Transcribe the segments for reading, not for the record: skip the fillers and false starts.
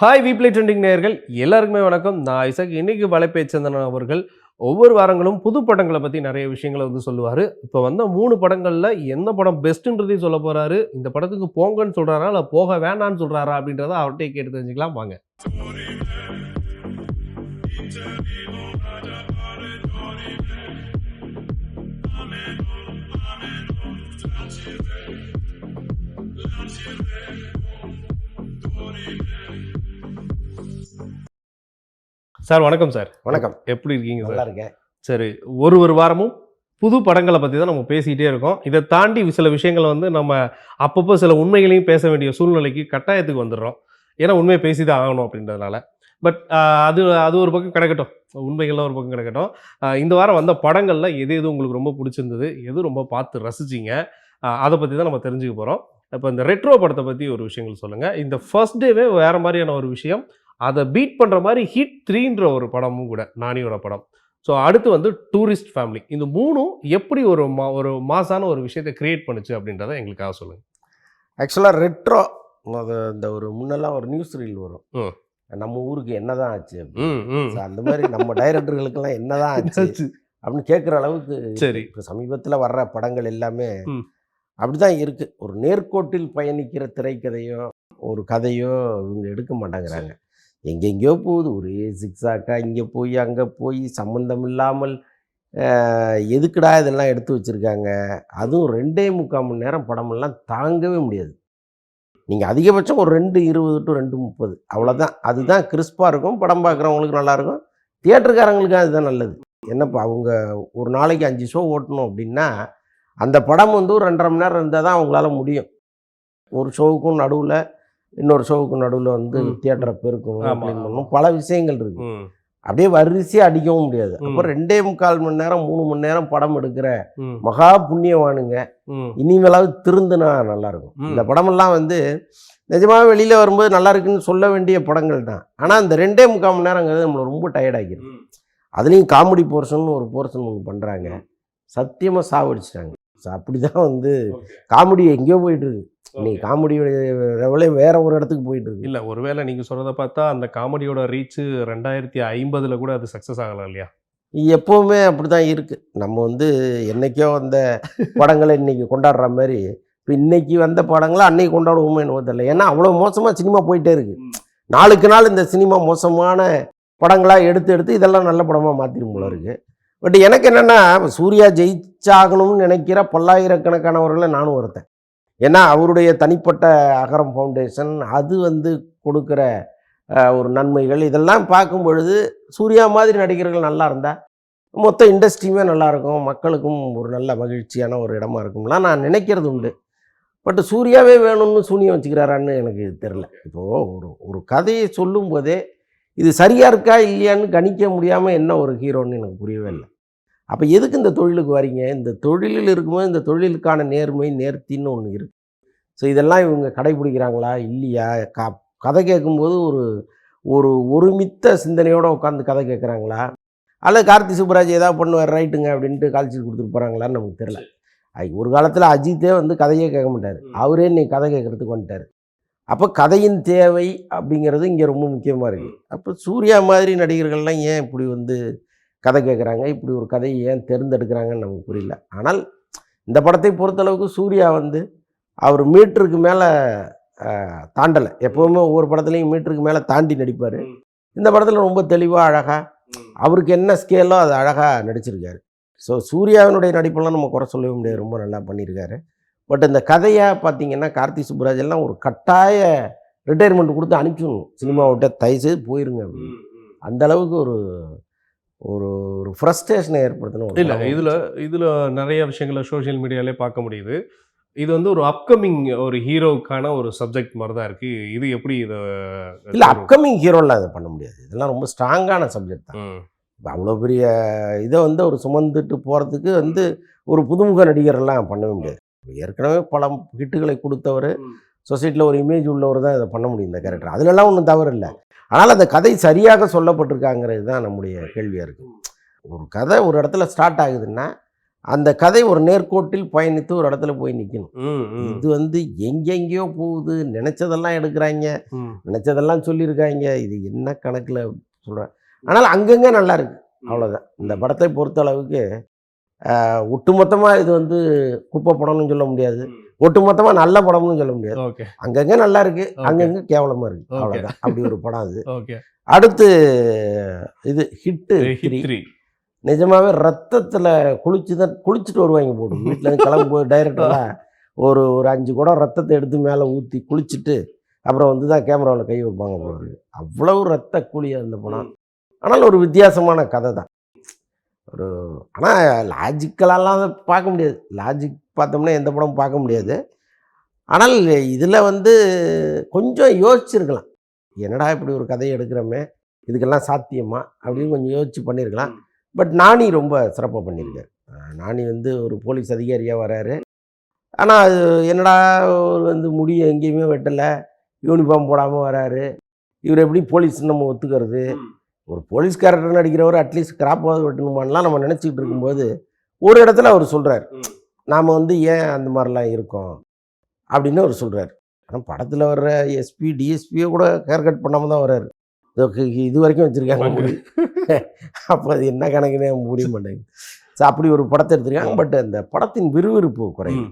Hi வீப்ளே trending நேயர்கள் எல்லாருக்குமே வணக்கம். நான் ஐசக். இன்னைக்கு வலைப்பேச்சந்தன் அவர்கள் ஒவ்வொரு வாரங்களும் புது படங்களை பற்றி நிறைய விஷயங்களை சொல்லுவார். இப்போ வந்த 3 படங்களில் எந்த படம் பெஸ்ட்டுன்றதையும் சொல்ல போகிறாரு. இந்த படத்துக்கு போங்கன்னு சொல்கிறாரா இல்லை போக வேணான்னு சொல்கிறாரா அப்படின்றத அவர்கிட்டே கேட்டு தெரிஞ்சுக்கலாம் வாங்க. சார் வணக்கம் சார். வணக்கம். எப்படி இருக்கீங்க சார்? நல்லா இருக்கேன். சரி, ஒரு வாரமும் புது படங்களை பற்றி தான் நம்ம பேசிக்கிட்டே இருக்கோம். இதை தாண்டி சில விஷயங்களை நம்ம அப்பப்போ சில உண்மைகளையும் பேச வேண்டிய சூழ்நிலைக்கு கட்டாயத்துக்கு வந்துடுறோம். ஏன்னா உண்மையை பேசி தான் ஆகணும் அப்படின்றதுனால. பட் அது அது ஒரு பக்கம் கிடக்கட்டும், உண்மைகள்லாம் ஒரு பக்கம் கிடக்கட்டும். இந்த வாரம் வந்த படங்களில் எது எது உங்களுக்கு ரொம்ப பிடிச்சிருந்தது, எது ரொம்ப பார்த்து ரசிச்சிங்க, அதை பற்றி தான் நம்ம தெரிஞ்சுக்க போகிறோம். இப்போ இந்த ரெட்ரோ படத்தை பற்றி ஒரு விஷயங்கள் சொல்லுங்கள். இந்த ஃபர்ஸ்ட் டேவே வேறு மாதிரியான ஒரு விஷயம், அதை பீட் பண்ணுற மாதிரி ஹிட் 3ன்ற ஒரு படமும் கூட, நானியோட படம். ஸோ அடுத்து டூரிஸ்ட் ஃபேமிலி. இந்த 3ம் எப்படி ஒரு மாசான ஒரு விஷயத்தை கிரியேட் பண்ணுச்சு அப்படின்றத எங்களுக்காக சொல்லுங்கள். ஆக்சுவலாக ரெட்ரோ அது இந்த ஒரு முன்னெல்லாம் ஒரு நியூஸ் ரீல் வரும், நம்ம ஊருக்கு என்னதான் ஆச்சு அப்படின்னு. அந்த மாதிரி நம்ம டைரக்டர்களுக்கெல்லாம் என்னதான் ஆச்சு அப்படின்னு கேட்குற அளவுக்கு. சரி, இப்போ சமீபத்தில் வர்ற படங்கள் எல்லாமே அப்படி தான் இருக்குது. ஒரு நேர்கோட்டில் பயணிக்கிற திரைக்கதையோ ஒரு கதையோ இவங்க எடுக்க மாட்டேங்கிறாங்க. எங்கெங்கேயோ போகுது, ஒரே சிக்ஸாக்கா இங்கே போய் அங்கே போய் சம்மந்தம் இல்லாமல் எதுக்குடா இதெல்லாம் எடுத்து வச்சுருக்காங்க. அதுவும் 2.25 மணி நேரம் படமெல்லாம் தாங்கவே முடியாது. நீங்கள் அதிகபட்சம் ஒரு 2:20 to 2:30 அவ்வளோதான். அதுதான் கிறிஸ்பாக இருக்கும், படம் பார்க்குறவங்களுக்கு நல்லாயிருக்கும், தியேட்டருக்காரங்களுக்கு அதுதான் நல்லது. என்னப்பா அவங்க ஒரு நாளைக்கு 5 ஷோ ஓட்டணும் அப்படின்னா அந்த படம் ஒரு 2.5 மணி நேரம் இருந்தால் தான் அவங்களால முடியும். ஒரு ஷோவுக்கும் நடுவில் இன்னொரு ஷோவுக்கு நடுவில் தியேட்டரை பெருக்கணும் அப்படின்னு பல விஷயங்கள் இருக்குது. அப்படியே வரிசையாக அடிக்கவும் முடியாது. அப்போ 2.25 மணி நேரம் 3 மணி நேரம் படம் எடுக்கிற மகா புண்ணியவானுங்க இனிமேலாவது திருந்துனா நல்லாயிருக்கும். இந்த படமெல்லாம் நிஜமாக வெளியில் வரும்போது நல்லா இருக்குன்னு சொல்ல வேண்டிய படங்கள் தான். ஆனால் அந்த 2.25 மணி நேரங்கிறது நம்மளை ரொம்ப டயர்டாகிடும். அதுலேயும் காமெடி போர்ஷன் ஒரு போர்ஷன் ஒன்று பண்ணுறாங்க, சத்தியமாக சாவடிச்சிட்டாங்க. அப்படி தான் காமெடி எங்கேயோ போயிட்டுருக்கு. இன்னைக்கு காமெடியோட லெவலே வேற ஒரு இடத்துக்கு போயிட்டு இருக்கு. இல்லை, ஒருவேளை நீங்கள் சொல்கிறத பார்த்தா அந்த காமெடியோட ரீச்சு 2050 கூட அது சக்ஸஸ் ஆகலாம் இல்லையா? எப்போவுமே அப்படி தான் இருக்குது. நம்ம என்றைக்கோ அந்த படங்களை இன்றைக்கி கொண்டாடுற மாதிரி இப்போ இன்றைக்கி வந்த படங்களை அன்றைக்கி கொண்டாடுவோமோ என்னவோ தெரியல. ஏன்னா அவ்வளோ மோசமாக சினிமா போயிட்டே இருக்குது. நாளுக்கு நாள் இந்த சினிமா மோசமான படங்களாக எடுத்து இதெல்லாம் நல்ல படமாக மாற்றிடும் போல இருக்குது. பட் எனக்கு என்னென்னா, சூர்யா ஜெயிச்சாகணும்னு நினைக்கிற பல்லாயிரக்கணக்கானவர்களை நானும் ஒருத்தன். ஏன்னா அவருடைய தனிப்பட்ட அகரம் ஃபவுண்டேஷன் அது கொடுக்குற ஒரு நன்மைகள் இதெல்லாம் பார்க்கும் பொழுது சூர்யா மாதிரி நடிகர்கள் நல்லா இருந்தால் மொத்த இண்டஸ்ட்ரியுமே நல்லாயிருக்கும், மக்களுக்கும் ஒரு நல்ல மகிழ்ச்சியான ஒரு இடமா இருக்கும்லாம் நான் நினைக்கிறது உண்டு. பட் சூர்யாவே வேணும்னு சூனியம் வச்சுக்கிறாரான்னு எனக்கு தெரில. இப்போது ஒரு கதையை சொல்லும் போதே இது சரியாக இருக்கா இல்லையான்னு கணிக்க முடியாமல் என்ன ஒரு ஹீரோன்னு எனக்கு புரியவே இல்லை. அப்போ எதுக்கு இந்த தொழிலுக்கு வரீங்க? இந்த தொழிலில் இருக்கும்போது இந்த தொழிலுக்கான நேர்மை நேர்த்தின்னு ஒன்று இருக்குது. ஸோ இதெல்லாம் இவங்க கடைபிடிக்கிறாங்களா இல்லையா? கதை கேட்கும்போது ஒரு ஒருமித்த சிந்தனையோடு உட்காந்து கதை கேட்குறாங்களா, அல்லது கார்த்தி சுப்புராஜ் ஏதாவது பண்ணுவார் ரைட்டுங்க அப்படின்ட்டு கால்ஷீட் கொடுத்துட்டு போகிறாங்களான்னு நமக்கு தெரியல. ஒரு காலத்தில் அஜித்தே கதையே கேட்க மாட்டார், அவரே இன்னைக்கு கதை கேட்குறதுக்கு வந்துட்டார். அப்போ கதையின் தேவை அப்படிங்கிறது இங்கே ரொம்ப முக்கியமாக இருக்குது. அப்போ சூர்யா மாதிரி நடிகர்கள்லாம் ஏன் இப்படி கதை கேட்குறாங்க, இப்படி ஒரு கதையை ஏன் தேர்ந்தெடுக்கிறாங்கன்னு நமக்கு புரியல. ஆனால் இந்த படத்தை பொறுத்தளவுக்கு சூர்யா அவர் மீட்டருக்கு மேலே தாண்டலை. எப்போவுமே ஒவ்வொரு படத்துலையும் மீட்டருக்கு மேலே தாண்டி நடிப்பார். இந்த படத்தில் ரொம்ப தெளிவாக அழகாக அவருக்கு என்ன ஸ்கேலோ அது அழகாக நடிச்சிருக்காரு. ஸோ சூர்யாவினுடைய நடிப்பெல்லாம் நம்ம குறை சொல்லவே முடியாது, ரொம்ப நல்லா பண்ணியிருக்காரு. பட் இந்த கதையாக பார்த்தீங்கன்னா கார்த்தி சுப்புராஜ் எல்லாம் ஒரு கட்டாய ரிட்டையர்மெண்ட் கொடுத்து அனுப்பிச்சிடணும், சினிமா விட்ட தயவுசெய்து போயிருங்க அப்படின்னு. அந்தளவுக்கு ஒரு ஒரு ஒரு ஃப்ரஸ்ட்ரேஷனை ஏற்படுத்தணும். இல்லை, இதில் நிறைய விஷயங்களை சோஷியல் மீடியாலே பார்க்க முடியுது. இது ஒரு அப்கமிங் ஒரு ஹீரோவுக்கான ஒரு சப்ஜெக்ட் மாதிரி தான் இருக்குது. இது எப்படி இதை இல்லை அப்கமிங் ஹீரோலாம் அதை பண்ண முடியாது. இதெல்லாம் ரொம்ப ஸ்ட்ராங்கான சப்ஜெக்ட் தான். இப்போ அவ்வளோ பெரிய இதை ஒரு சுமந்துட்டு போகிறதுக்கு ஒரு புதுமுக நடிகரெல்லாம் பண்ணவே முடியாது. ஏற்கனவே பல ஹிட்டுகளை கொடுத்தவர், சொசைட்டியில் ஒரு இமேஜ் உள்ளவர் தான் இதை பண்ண முடியும் இந்த கேரக்டர். அதிலெல்லாம் ஒன்றும் தவறு இல்லை. ஆனால் அந்த கதை சரியாக சொல்லப்பட்டிருக்காங்கிறது தான் நம்முடைய கேள்வியாக இருக்குது. ஒரு கதை ஒரு இடத்துல ஸ்டார்ட் ஆகுதுன்னா அந்த கதை ஒரு நேர்கோட்டில் பயணித்து ஒரு இடத்துல போய் நிற்கணும். ம், ம், இது வந்து எங்கெங்கேயோ போகுது, நினைச்சதெல்லாம் எடுக்கிறாங்க, ம். நினைச்சதெல்லாம் சொல்லியிருக்காங்க. இது என்ன கணக்கில் சொல்கிறேன். ஆனால் அங்கங்கே நல்லா இருக்கு, அவ்வளோதான். இந்த படத்தை பொறுத்த அளவுக்கு ஒட்டுமொத்தமாக இது வந்து குப்பை படம்னு சொல்ல முடியாது, ஒட்டுமொத்தமாக நல்ல படம்னு சொல்ல முடியாது. ஓகே, அங்கங்கே நல்லா இருக்கு, ஓகே, அங்கங்கே கேவலமாக இருக்கு, ஓகே. அவ்வளோதான். அப்படி ஒரு படம் அது. ஓகே. அடுத்து இது ஹிட்டு ஹிட் 3. 3. நிஜமாவே ரத்தத்தில் குளிச்சுட்டு வருவாங்க போடும். வீட்டிலேருந்து கிளம்பும்போது டைரக்டராக ஒரு 5 குடம் ரத்தத்தை எடுத்து மேலே ஊற்றி குளிச்சுட்டு அப்புறம் வந்து தான் கேமராவில் கை வைப்பாங்க போது. அவ்வளவு ரத்த குழியாக இருந்த படம். ஆனால் ஒரு வித்தியாசமான கதை தான். ஒரு ஆனால் லாஜிக்கலாலாம் அதை பார்க்க முடியாது. லாஜிக் பார்த்தோம்னா எந்த படமும் பார்க்க முடியாது. ஆனால் இதில் வந்து கொஞ்சம் யோசிச்சிருக்கலாம். என்னடா இப்படி ஒரு கதையை எடுக்கிறோமே, இதுக்கெல்லாம் சாத்தியமா அப்படின்னு கொஞ்சம் யோசிச்சு பண்ணியிருக்கலாம். பட் நானி ரொம்ப சிறப்பாக பண்ணியிருக்காரு. நானி வந்து ஒரு போலீஸ் அதிகாரியாக வராரு. ஆனால் அது என்னடா ஒரு வந்து முடியை எங்கேயுமே வெட்டலை, யூனிஃபார்ம் போடாமல் வராரு. இவர் எப்படி போலீஸ் நம்ம ஒத்துக்கிறது? ஒரு போலீஸ் கேரக்டர் நடிக்கிறவர் அட்லீஸ்ட் கிராப்பாவது வெட்டணுமான்லாம் நம்ம நினச்சிக்கிட்டு இருக்கும்போது ஒரு இடத்துல அவர் சொல்கிறார், நாம் வந்து ஏன் அந்த மாதிரிலாம் இருக்கோம் அப்படின்னு அவர் சொல்கிறார். ஆனால் படத்தில் வர்ற எஸ்பி டிஎஸ்பியை கூட ஹேர் கட் பண்ணாமல் தான் வர்றாரு. இது வரைக்கும் வச்சுருக்காங்க முடி. அப்போ அது என்ன கணக்குன்னே முடிய மாட்டேங்குது. ஸோ அப்படி ஒரு படத்தை எடுத்திருக்காங்க. பட் அந்த படத்தின் விறுவிறுப்பு குறையும்.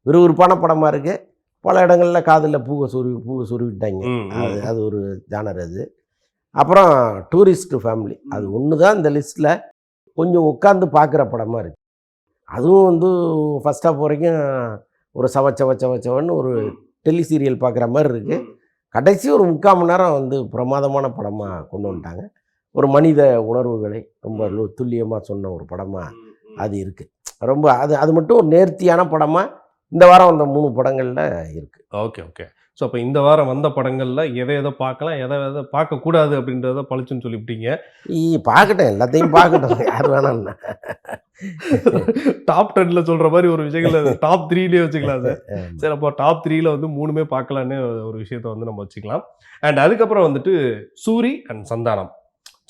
விறுவிறுப்பான படமாக இருக்குது. பல இடங்களில் காதில் பூவை சொருவிட்டாங்க. அது ஒரு ஜானர் அது. அப்புறம் டூரிஸ்ட் ஃபேமிலி, அது ஒன்று தான் இந்த லிஸ்ட்டில் கொஞ்சம் உட்காந்து பார்க்குற படமாக இருக்குது. அதுவும் வந்து ஃபஸ்ட் ஹாஃப் வரைக்கும் ஒரு சவச்சவன்னு ஒரு டெல்லி சீரியல் பார்க்குற மாதிரி இருக்குது. கடைசி ஒரு 3/4 மணி நேரம் வந்து பிரமாதமான படமாக கொண்டு வந்துட்டாங்க. ஒரு மனித உணர்வுகளை ரொம்ப துல்லியமாக சொன்ன ஒரு படமாக அது இருக்குது. ரொம்ப அது மட்டும் ஒரு நேர்த்தியான படமாக இந்த வாரம் வந்த 3 படங்களில் இருக்குது. Okay, okay. ஸோ அப்போ இந்த வாரம் வந்த படங்களில் எதை பார்க்கலாம், எதை பார்க்கக்கூடாது அப்படின்றத பழிச்சுன்னு சொல்லிவிட்டீங்க. பார்க்கட்டும், எல்லாத்தையும் பார்க்கட்டும், யார் வேணாம்னா. டாப் 10ல சொல்கிற மாதிரி ஒரு விஷயங்கள் டாப் 3லேயே வச்சுக்கலாம் சார். சரி, அப்போ டாப் 3ல வந்து 3மே பார்க்கலான்னு ஒரு விஷயத்த வந்து நம்ம வச்சுக்கலாம். அண்ட் அதுக்கப்புறம் வந்துட்டு சூரி அண்ட் சந்தானம்.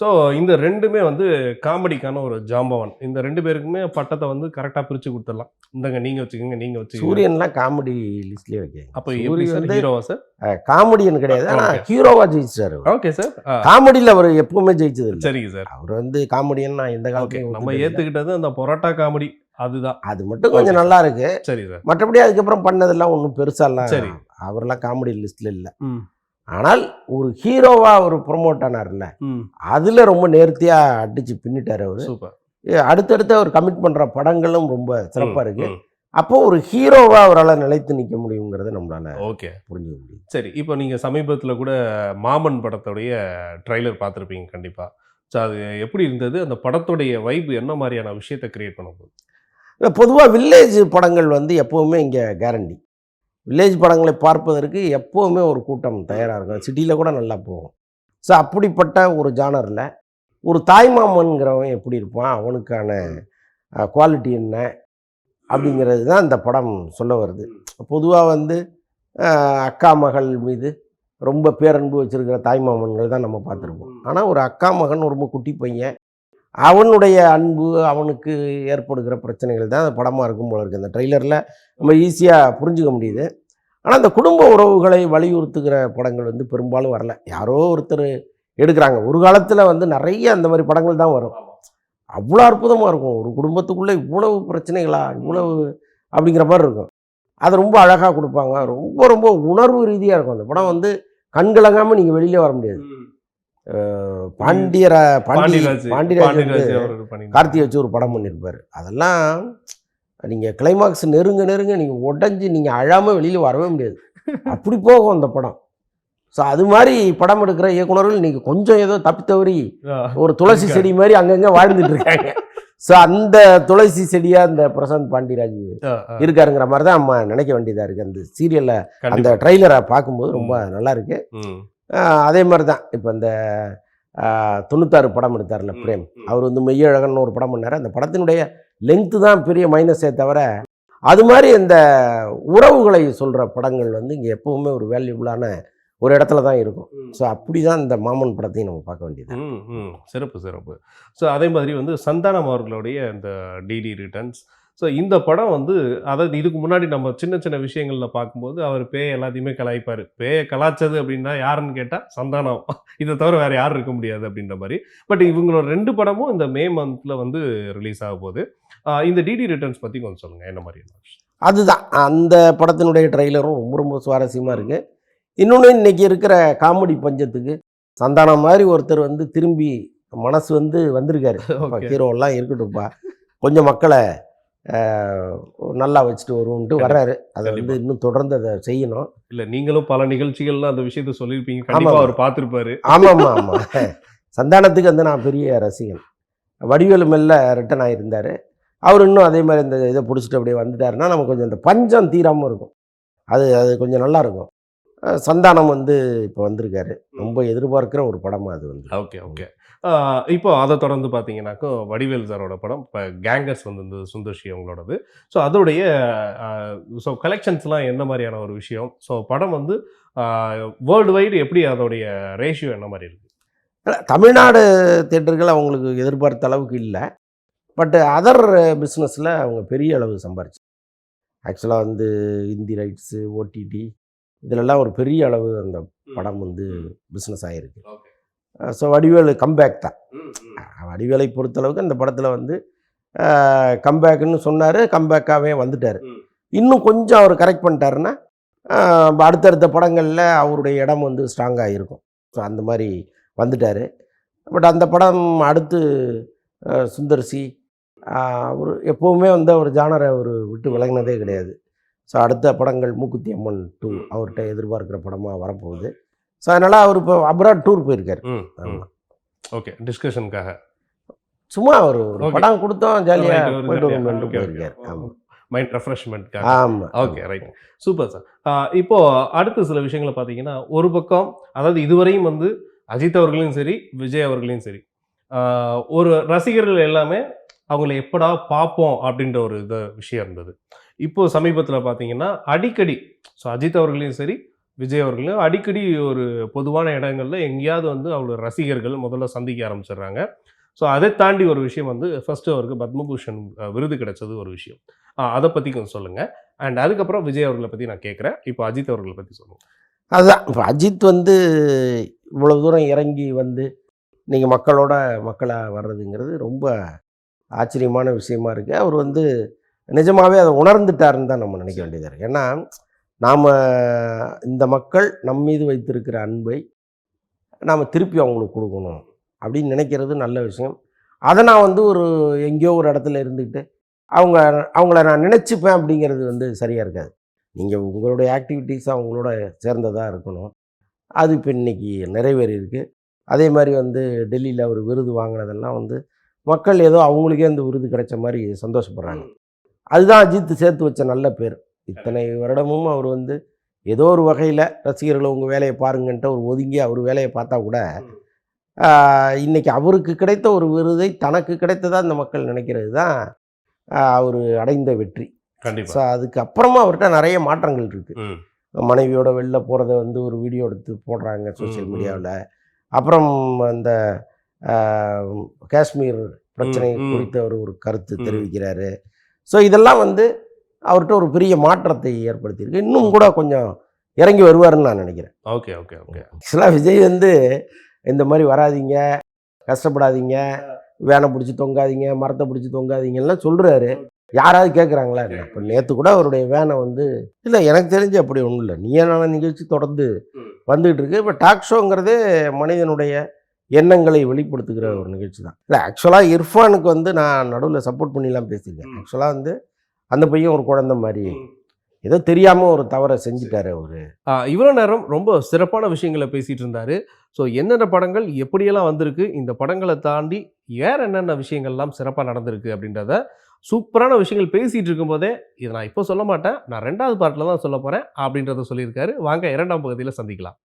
ஸோ இந்த 2மே வந்து காமெடிக்கான ஒரு ஜாம்பவான். இந்த 2 பேருக்குமே பட்டத்தை வந்து கரெக்டாக பிரித்து கொடுத்துடலாம். இந்தங்க நீங்கள் வச்சுக்கோங்க, நீங்கள் வச்சுக்கோங்க. சூரியன்லாம் காமெடி லிஸ்ட்லேயே வைக்க. அப்போ எப்படி சார், ஹீரோவா சார்? காமெடியன் கிடையாது, ஆனால் ஹீரோவா ஜெயிச்சார். Okay sir. காமெடியில் அவர் எப்பவுமே ஜெயிச்சது இல்லை. சரிங்க சார். அவர் வந்து காமெடியன் நான் இந்த காலத்தையும் நம்ம ஏற்றுக்கிட்டது அந்த பொரோட்டா காமெடி, அதுதான். அது மட்டும் கொஞ்சம் நல்லா இருக்கு. சரி சார். மற்றபடி அதுக்கப்புறம் பண்ணதெல்லாம் ஒன்றும் பெருசாலாம் சரி, அவரெல்லாம் காமெடி லிஸ்ட்டில் இல்லை. ஆனால் ஒரு ஹீரோவா ஒரு ப்ரொமோட் ஆனார்ல, அதில் ரொம்ப நேர்த்தியாக அடித்து பின்னிட்டார் அவர். சூப்பர். அடுத்தடுத்து அவர் கமிட் பண்ணுற படங்களும் ரொம்ப சிறப்பாக இருக்கு. அப்போ ஒரு ஹீரோவா அவரால் நிலைத்து நிற்க முடியுங்கிறத நம்மளால புரிஞ்சுக்க முடியும். சரி, இப்போ நீங்கள் சமீபத்தில் கூட மாமன் படத்துடைய ட்ரைலர் பார்த்துருப்பீங்க கண்டிப்பாக. ஸோ அது எப்படி இருந்தது? அந்த படத்துடைய வைப் என்ன மாதிரியான விஷயத்தை கிரியேட் பண்ண போகுது? பொதுவாக வில்லேஜ் படங்கள் வந்து எப்போவுமே இங்கே கேரண்டி. வில்லேஜ் படங்களை பார்ப்பதற்கு எப்போவுமே ஒரு கூட்டம் தயாராக இருக்கும். சிட்டியில் கூட நல்லா போகும். ஸோ அப்படிப்பட்ட ஒரு ஜானரில் ஒரு தாய்மாமன்கிறவன் எப்படி இருப்பான், அவனுக்கான குவாலிட்டி என்ன அப்படிங்கிறது தான் இந்த படம் சொல்ல வருது. பொதுவாக வந்து அக்கா மகள் மீது ரொம்ப பேரன்பு வச்சுருக்கிற தாய்மாமன்கள் தான் நம்ம பார்த்துருப்போம். ஆனால் ஒரு அக்கா மகன் ரொம்ப குட்டி பையன், அவனுடைய அன்பு, அவனுக்கு ஏற்படுகிற பிரச்சனைகள் தான் அந்த படமாக இருக்கும் போல இருக்குது. அந்த ட்ரெய்லரில் நம்ம ஈஸியாக புரிஞ்சுக்க முடியுது. ஆனால் அந்த குடும்ப உறவுகளை வலியுறுத்துகிற படங்கள் வந்து பெரும்பாலும் வரல. யாரோ ஒருத்தர் எடுக்கிறாங்க. ஒரு காலத்தில் வந்து நிறைய அந்த மாதிரி படங்கள் தான் வரும். அவ்வளோ அற்புதமாக இருக்கும். ஒரு குடும்பத்துக்குள்ளே இவ்வளவு பிரச்சனைகளா, இவ்வளவு அப்படிங்கிற மாதிரி இருக்கும். அதை ரொம்ப அழகாக கொடுப்பாங்க. ரொம்ப ரொம்ப உணர்வு ரீதியாக இருக்கும். அந்த படம் வந்து கண்கலங்காமல் நீங்கள் வெளியிலே வர முடியாது. பாண்டியராஜ் கார்த்திகை வச்சு ஒரு படம் பண்ணியிருப்பார். அதெல்லாம் நீங்கள் கிளைமாக்ஸ் நெருங்க நீங்கள் உடஞ்சி நீங்கள் அழாமல் வெளியில் வரவே முடியாது. அப்படி போகும் அந்த படம். ஸோ அது மாதிரி படம் எடுக்கிற இயக்குனர்கள் நீங்கள் கொஞ்சம் ஏதோ தப்பித்தவறி ஒரு துளசி செடி மாதிரி அங்கங்கே வாழ்ந்துட்டு இருக்காங்க. ஸோ அந்த துளசி செடியாக அந்த பிரசாந்த் பாண்டியராஜ் இருக்காருங்கிற மாதிரி தான் நம்ம நினைக்க வேண்டியதாக இருக்குது. அந்த சீரியலில் அந்த ட்ரெய்லரை பார்க்கும்போது ரொம்ப நல்லா இருக்கு. அதே மாதிரி தான் இப்போ இந்த 96 படம் எடுத்தார்ல பிரேம், அவர் வந்து மெய்யழகன் ஒரு படம் பண்ணார். அந்த படத்தினுடைய லெங்க்த்து தான் பெரிய மைனஸே தவிர, அது மாதிரி இந்த உறவுகளை சொல்கிற படங்கள் வந்து இங்கே எப்போவுமே ஒரு வேல்யூபுளான ஒரு இடத்துல தான் இருக்கும். ஸோ அப்படி தான் இந்த மாமன் படத்தையும் நம்ம பார்க்க வேண்டியது. சிறப்பு சிறப்பு. ஸோ அதே மாதிரி வந்து சந்தானம் அவர்களுடைய இந்த டிடி ரிட்டர்ன்ஸ். ஸோ இந்த படம் வந்து அதாவது இதுக்கு முன்னாடி நம்ம சின்ன சின்ன விஷயங்களில் பார்க்கும்போது அவர் பேய் எல்லாத்தையுமே கலாய்ப்பார். பேயை கலாய்ச்சது அப்படின்னா யாருன்னு கேட்டால் சந்தானம். இதை தவிர வேறு யாரும் இருக்க முடியாது அப்படின்ற மாதிரி. பட் இவங்களோட 2 படமும் இந்த மே மந்தில் வந்து ரிலீஸ் ஆக போகுது. இந்த டிடி ரிட்டர்ன்ஸ் பற்றி கொஞ்சம் சொல்லுங்கள், என்ன மாதிரி? அதுதான் அந்த படத்தினுடைய ட்ரெய்லரும் ரொம்ப ரொம்ப சுவாரஸ்யமாக இருக்குது. இன்னொன்று இன்றைக்கி இருக்கிற காமெடி பஞ்சத்துக்கு சந்தானம் மாதிரி ஒருத்தர் வந்து திரும்பி மனசு வந்து வந்திருக்காரு. ஹீரோவெல்லாம் இருக்கட்டும்ப்பா, கொஞ்சம் மக்களை நல்லா வச்சுட்டு வருவோம்ட்டு வர்றாரு. அதை வந்து இன்னும் தொடர்ந்து அதை செய்யணும். இல்லை, நீங்களும் பல நிகழ்ச்சிகள்லாம் அந்த விஷயத்த சொல்லியிருப்பீங்க, கண்டிப்பாக அவர் பார்த்துருப்பாரு. ஆமாம் ஆமாம். சந்தானத்துக்கு வந்து நான் பெரிய ரசிகன். வடிவேலு மெல்ல ரிட்டன் ஆகியிருந்தார். அவர் இன்னும் அதே மாதிரி இந்த இதை பிடிச்சிட்டு அப்படியே வந்துட்டாருன்னா நமக்கு கொஞ்சம் இந்த பஞ்சம் தீராமல் இருக்கும். அது அது கொஞ்சம் நல்லாயிருக்கும். சந்தானம் வந்து இப்போ வந்திருக்காரு. ரொம்ப எதிர்பார்க்குற ஒரு படமாக அது வந்து. Okay okay. இப்போ அதை தொடர்ந்து பார்த்தீங்கன்னாக்கா வடிவேல் சாரோட படம் இப்போ கேங்கர்ஸ் வந்து சுந்தர்ஷி அவங்களோடது. ஸோ அதோடைய ஸோ கலெக்ஷன்ஸ்லாம் என்ன மாதிரியான ஒரு விஷயம்? ஸோ படம் வந்து வேர்ல்டு வைடு எப்படி அதோடைய ரேஷியோ என்ன மாதிரி இருக்குது? தமிழ்நாடு தியேட்டர்கள் அவங்களுக்கு எதிர்பார்த்த அளவுக்கு இல்லை. பட் அதர் பிஸ்னஸில் அவங்க பெரிய அளவு சம்பாரிச்சு. ஆக்சுவலாக வந்து ஹிந்தி ரைட்ஸு, ஓடிடி இதிலெல்லாம் ஒரு பெரிய அளவு அந்த படம் வந்து பிஸ்னஸ் ஆகிருக்கு. ஸோ வடிவேலு கம்பேக் தான். வடிவேலை பொறுத்தளவுக்கு அந்த படத்தில் வந்து கம்பேக்குன்னு சொன்னார், கம்பேக்காகவே வந்துட்டார். இன்னும் கொஞ்சம் அவர் கரெக்ட் பண்ணிட்டாருன்னா அடுத்தடுத்த படங்களில் அவருடைய இடம் வந்து ஸ்ட்ராங்காக இருக்கும். ஸோ அந்த மாதிரி வந்துட்டார். பட் அந்த படம் அடுத்து சுந்தர்சி அவர் எப்போவுமே வந்து அவர் ஜானரை அவர் விட்டு விலகினதே கிடையாது. ஸோ அடுத்த படங்கள் மூக்குத்தி அம்மன் 2 அவர்கிட்ட எதிர்பார்க்குற படமாக வரப்போகுது. ஸோ அதனால் அவர் இப்போ அப்ராட் டூர் போயிருக்காரு. ஆமாம். ஓகே, டிஸ்கஷனுக்காக சும்மா ஒரு படம் கொடுத்தோம் ஜாலியாக போயிட்டு போயிருக்காரு. ஆமாம், மைண்ட் ரெஃப்ரெஷ்மெண்ட்காக. ஆமாம். Okay, right, super sir. இப்போது அடுத்த சில விஷயங்களை பார்த்தீங்கன்னா, ஒரு பக்கம் அதாவது இதுவரையும் வந்து அஜித் அவர்களையும் சரி, விஜய் அவர்களையும் சரி, ஒரு ரசிகர்கள் எல்லாமே அவங்கள எப்படா பார்ப்போம் அப்படின்ற ஒரு விஷயம் இருந்தது. இப்போ சமீபத்தில் பார்த்தீங்கன்னா அடிக்கடி ஸோ அஜித் அவர்களையும் சரி, விஜய் அவர்களையும் அடிக்கடி ஒரு பொதுவான இடங்களில் எங்கேயாவது வந்து அவங்களோட ரசிகர்கள் முதல்ல சந்திக்க ஆரம்பிச்சிடுறாங்க. ஸோ அதை தாண்டி ஒரு விஷயம் வந்து ஃபர்ஸ்ட்டு அவருக்கு பத்மபூஷன் விருது கிடைச்சது ஒரு விஷயம். அதை பற்றி கொஞ்சம் சொல்லுங்கள். அண்ட் அதுக்கப்புறம் விஜய் அவர்களை பற்றி நான் கேட்குறேன். இப்போ அஜித் அவர்களை பற்றி சொல்லுங்கள். அதுதான், இப்போ அஜித் வந்து இவ்வளோ தூரம் இறங்கி வந்து நீங்கள் மக்களாக வர்றதுங்கிறது ரொம்ப ஆச்சரியமான விஷயமா இருக்குது. அவர் வந்து நிஜமாகவே அதை உணர்ந்துட்டாருன்னு தான் நம்ம நினைக்க வேண்டியதாக இருக்குது. ஏன்னா நாம் இந்த மக்கள் நம் மீது வைத்திருக்கிற அன்பை நாம் திருப்பி அவங்களுக்கு கொடுக்கணும் அப்படின்னு நினைக்கிறது நல்ல விஷயம். அதை நான் வந்து ஒரு எங்கேயோ ஒரு இடத்துல இருந்துக்கிட்டு அவங்கள நான் நினச்சிப்பேன் அப்படிங்கிறது வந்து சரியாக இருக்காது. நீங்கள் உங்களுடைய ஆக்டிவிட்டீஸ் அவங்களோட சேர்ந்ததாக இருக்கணும். அது இப்போ இன்றைக்கி நிறைவேறியிருக்கு. அதே மாதிரி வந்து டெல்லியில் ஒரு விருது வாங்கினதெல்லாம் வந்து மக்கள் ஏதோ அவங்களுக்கே அந்த விருது கிடைச்ச மாதிரி சந்தோஷப்படுறாங்க. அதுதான் அஜித் சேர்த்து வச்ச நல்ல பேர். இத்தனை வருடமும் அவர் வந்து ஏதோ ஒரு வகையில் ரசிகர்களை உங்கள் வேலையை பாருங்கன்ட்டு அவர் ஒதுங்கி அவர் வேலையை பார்த்தா கூட இன்றைக்கி அவருக்கு கிடைத்த ஒரு விருதை தனக்கு கிடைத்ததாக இந்த மக்கள் நினைக்கிறது தான் அவர் அடைந்த வெற்றி. கண்டிப்பாக. ஸோ அதுக்கப்புறமா அவர்கிட்ட நிறைய மாற்றங்கள் இருக்குது. மனைவியோட வெளில போகிறத வந்து ஒரு வீடியோ எடுத்து போடுறாங்க சோசியல் மீடியாவில். அப்புறம் அந்த காஷ்மீர் பிரச்சனை குறித்து அவர் ஒரு கருத்து தெரிவிக்கிறாரு. ஸோ இதெல்லாம் வந்து அவர்கிட்ட ஒரு பெரிய மாற்றத்தை ஏற்படுத்தியிருக்கு. இன்னும் கூட கொஞ்சம் இறங்கி வருவாருன்னு நான் நினைக்கிறேன். Okay okay okay. ஆக்சுவலாக விஜய் வந்து இந்த மாதிரி வராதிங்க, கஷ்டப்படாதீங்க, வேனை பிடிச்சி தொங்காதீங்க, மரத்தை பிடிச்சி தொங்காதீங்கலாம் சொல்கிறாரு. யாராவது கேட்குறாங்களா என்ன? இப்போ நேற்று கூட அவருடைய வேனை வந்து இல்லை, எனக்கு தெரிஞ்சு அப்படி ஒன்றும் இல்லை. நீயான நிகழ்ச்சி தொடர்ந்து வந்துகிட்டு இருக்கு. இப்போ டாக் ஷோங்கிறதே மனிதனுடைய எண்ணங்களை வெளிப்படுத்துகிற ஒரு நிகழ்ச்சி தான். இல்லை, ஆக்சுவலாக இர்ஃபானுக்கு வந்து நான் நடுவில் சப்போர்ட் பண்ணிலாம் பேசியிருக்கேன். ஆக்சுவலாக வந்து அந்த பையன் ஒரு குழந்தை மாதிரி ஏதோ தெரியாமல் ஒரு தவறை செஞ்சுட்டாரு அவர். இவ்வளோ நேரம் ரொம்ப சிறப்பான விஷயங்களை பேசிகிட்டு இருந்தார். ஸோ என்னென்ன படங்கள் எப்படியெல்லாம் வந்திருக்கு, இந்த படங்களை தாண்டி வேறு என்னென்ன விஷயங்கள்லாம் சிறப்பாக நடந்திருக்கு அப்படின்றத சூப்பரான விஷயங்கள் பேசிகிட்டு இருக்கும்போதே, இதை நான் இப்போ சொல்ல மாட்டேன், நான் 2வது பார்ட்டில் தான் சொல்ல போகிறேன் அப்படின்றத சொல்லியிருக்காரு. வாங்க 2ஆம் பகுதியில் சந்திக்கலாம்.